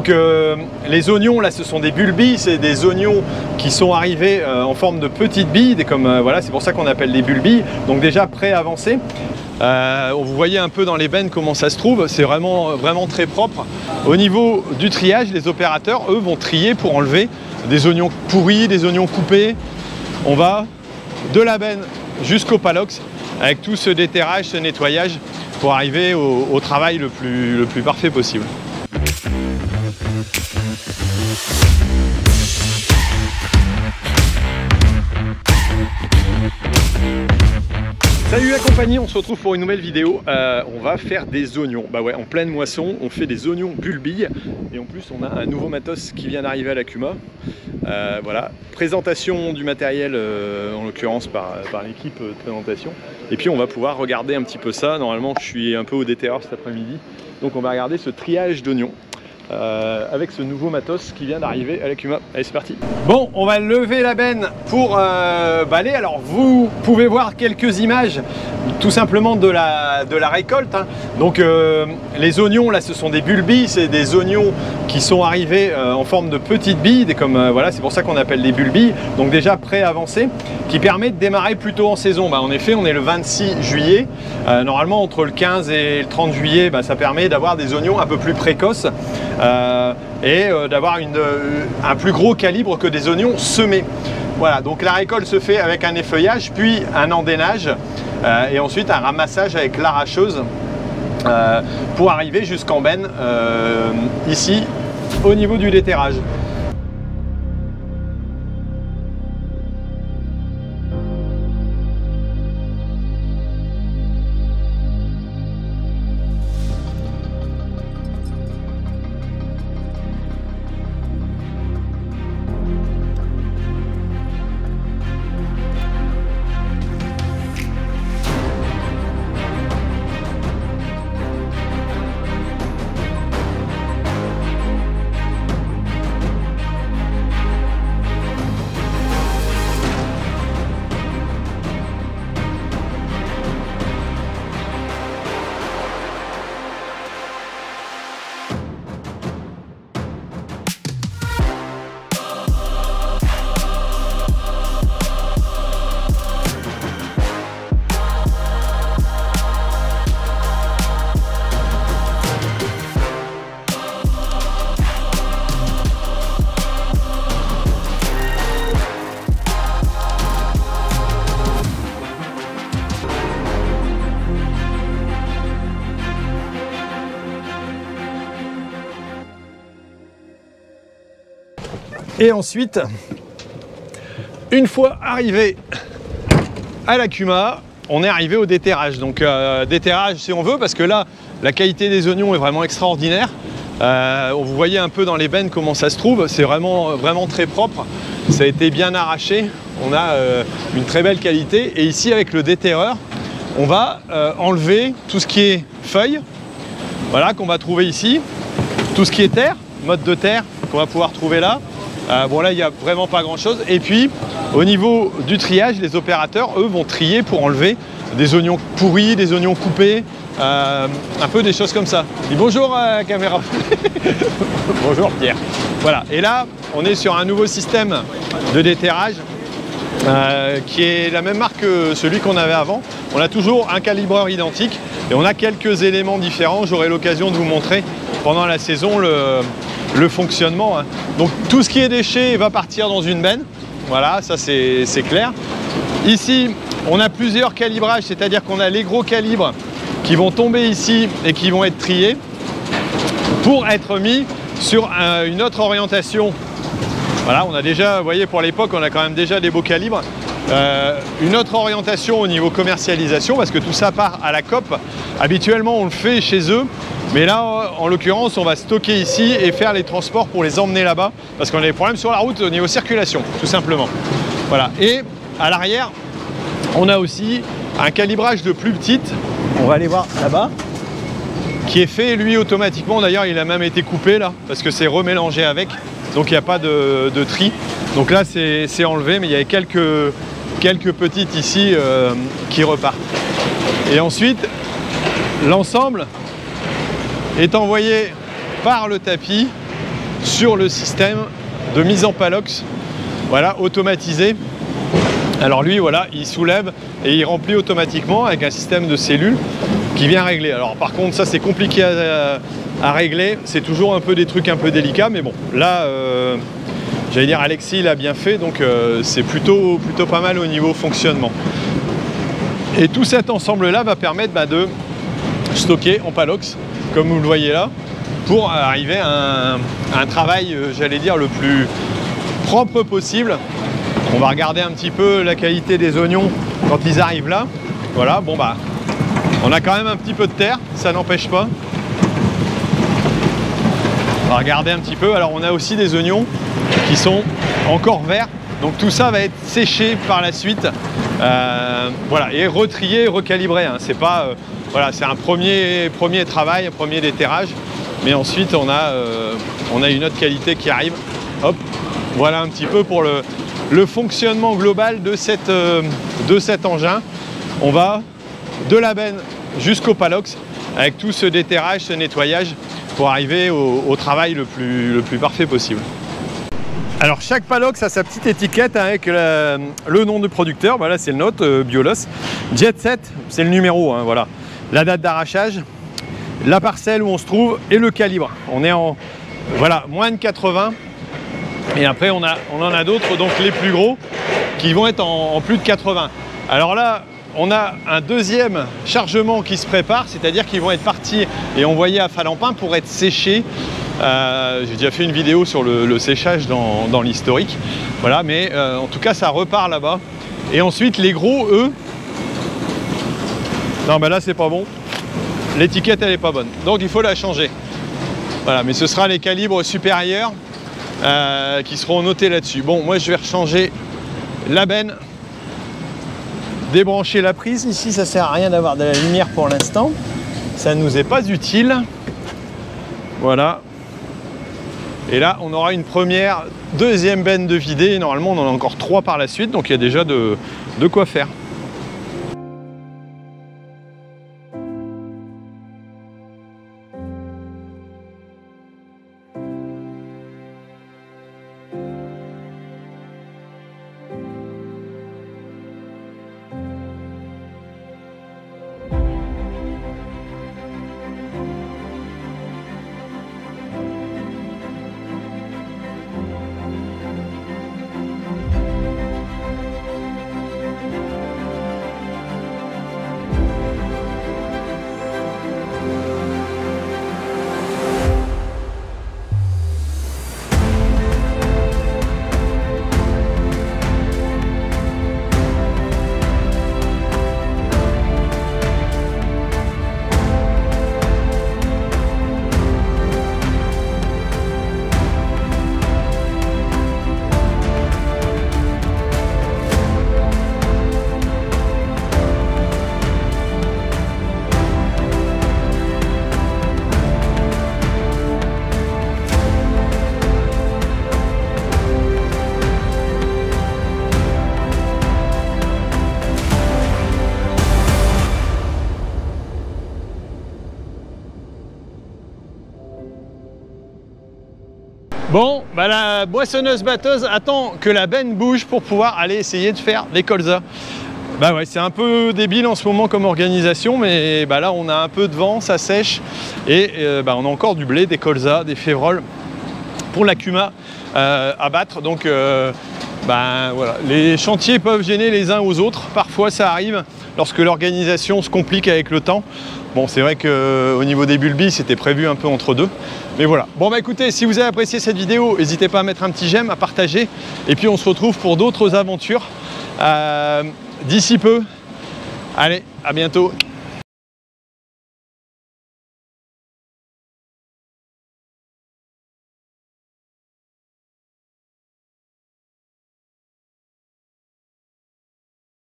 Donc les oignons là, ce sont des bulbilles, c'est des oignons qui sont arrivés en forme de petites billes, voilà, c'est pour ça qu'on appelle des bulbilles, donc déjà pré-avancés. Vous voyez un peu dans les bennes comment ça se trouve, c'est vraiment très propre. Au niveau du triage, les opérateurs, eux, vont trier pour enlever des oignons pourris, des oignons coupés. On va de la benne jusqu'au palox avec tout ce déterrage, ce nettoyage pour arriver au travail le plus parfait possible. Salut la compagnie, on se retrouve pour une nouvelle vidéo. On va faire des oignons. Bah ouais, en pleine moisson, on fait des oignons bulbilles. Et en plus, on a un nouveau matos qui vient d'arriver à l'Akuma. Voilà, présentation du matériel, en l'occurrence par l'équipe de présentation. Et puis on va pouvoir regarder un petit peu ça. Normalement, je suis un peu au déterreur cet après-midi. Donc on va regarder ce triage d'oignons. Avec ce nouveau matos qui vient d'arriver à l'Akuma. Allez, c'est parti. Bon, on va lever la benne pour balayer. Alors vous pouvez voir quelques images tout simplement de la récolte, hein. Donc les oignons là, ce sont des bulbilles, c'est des oignons qui sont arrivés en forme de petites billes, voilà, c'est pour ça qu'on appelle des bulbilles, donc déjà pré-avancés, qui permet de démarrer plus tôt en saison. En effet, on est le 26 juillet, normalement entre le 15 et le 30 juillet, ça permet d'avoir des oignons un peu plus précoces et d'avoir un plus gros calibre que des oignons semés. Voilà, donc la récolte se fait avec un effeuillage, puis un endainage et ensuite un ramassage avec l'arracheuse pour arriver jusqu'en benne ici au niveau du déterrage. Et ensuite, une fois arrivé à l'Akuma, on est arrivé au déterrage. Donc déterrage si on veut, parce que là, la qualité des oignons est vraiment extraordinaire. Vous voyez un peu dans les bennes comment ça se trouve, c'est vraiment très propre. Ça a été bien arraché, on a une très belle qualité. Et ici, avec le déterreur, on va enlever tout ce qui est feuilles, voilà, qu'on va trouver ici, tout ce qui est terre, mode de terre qu'on va pouvoir trouver là. Bon là il n'y a vraiment pas grand chose, et puis au niveau du triage, les opérateurs eux vont trier pour enlever des oignons pourris, des oignons coupés, un peu des choses comme ça. Dis bonjour caméra. Bonjour Pierre. Voilà, et là on est sur un nouveau système de déterrage qui est la même marque que celui qu'on avait avant. On a toujours un calibreur identique et on a quelques éléments différents. J'aurai l'occasion de vous montrer pendant la saison le fonctionnement, hein. Donc tout ce qui est déchet va partir dans une benne, voilà, ça c'est clair. Ici on a plusieurs calibrages, c'est-à-dire qu'on a les gros calibres qui vont tomber ici et qui vont être triés pour être mis sur une autre orientation. Voilà, on a déjà, vous voyez, pour l'époque on a quand même déjà des beaux calibres. Une autre orientation au niveau commercialisation, parce que tout ça part à la COP. Habituellement on le fait chez eux, mais là en l'occurrence on va stocker ici et faire les transports pour les emmener là-bas, parce qu'on a des problèmes sur la route au niveau circulation, tout simplement. Voilà, et à l'arrière on a aussi un calibrage de plus petite, on va aller voir là-bas, qui est fait lui automatiquement. D'ailleurs il a même été coupé là, parce que c'est remélangé avec, donc il n'y a pas de tri. Donc là c'est enlevé, mais il y avait quelques petites ici qui repartent. Et ensuite l'ensemble est envoyé par le tapis sur le système de mise en palox, voilà, automatisé. Alors lui, voilà, il soulève et il remplit automatiquement avec un système de cellules qui vient régler. Alors par contre, ça c'est compliqué à régler, c'est toujours un peu des trucs un peu délicats, mais bon, là, j'allais dire Alexis l'a bien fait, donc c'est plutôt pas mal au niveau fonctionnement. Et tout cet ensemble-là va permettre de stocker en palox, comme vous le voyez là, pour arriver à un travail, j'allais dire, le plus propre possible. On va regarder un petit peu la qualité des oignons quand ils arrivent là. Voilà, bon on a quand même un petit peu de terre, ça n'empêche pas. On va regarder un petit peu. Alors on a aussi des oignons qui sont encore verts. Donc tout ça va être séché par la suite. Voilà, et retrié, recalibré. Hein. C'est pas, voilà, c'est un premier travail, un premier déterrage. Mais ensuite on a une autre qualité qui arrive. Hop, voilà un petit peu pour le fonctionnement global de cet engin. On va de la benne jusqu'au palox avec tout ce déterrage, ce nettoyage pour arriver au travail le plus parfait possible. Alors chaque palox a sa petite étiquette avec le nom du producteur. Voilà, c'est le nôtre, Biolos. Jet 7, c'est le numéro, hein, voilà. La date d'arrachage, la parcelle où on se trouve et le calibre. On est en voilà, moins de 80. Et après on en a d'autres, donc les plus gros, qui vont être en plus de 80. Alors là, on a un deuxième chargement qui se prépare, c'est-à-dire qu'ils vont être partis et envoyés à Falampin pour être séchés. J'ai déjà fait une vidéo sur le séchage dans l'historique. Voilà, mais en tout cas, ça repart là-bas. Et ensuite, les gros, eux... Non, là, c'est pas bon. L'étiquette, elle est pas bonne. Donc, il faut la changer. Voilà, mais ce sera les calibres supérieurs qui seront notés là-dessus. Bon, moi, je vais rechanger la benne. Débrancher la prise. Ici, ça sert à rien d'avoir de la lumière pour l'instant. Ça ne nous est pas utile. Voilà. Et là, on aura une deuxième benne de vider. Normalement, on en a encore 3 par la suite. Donc, il y a déjà de quoi faire. Bon, la boissonneuse-batteuse attend que la benne bouge pour pouvoir aller essayer de faire des colzas. Ouais, c'est un peu débile en ce moment comme organisation, mais là on a un peu de vent, ça sèche, et on a encore du blé, des colzas, des févroles pour la cuma à battre. Donc voilà, les chantiers peuvent gêner les uns aux autres. Parfois ça arrive lorsque l'organisation se complique avec le temps. Bon, c'est vrai qu'au niveau des bulbis, c'était prévu un peu entre deux. Mais voilà. Bon, écoutez, si vous avez apprécié cette vidéo, n'hésitez pas à mettre un petit j'aime, à partager. Et puis, on se retrouve pour d'autres aventures d'ici peu. Allez, à bientôt.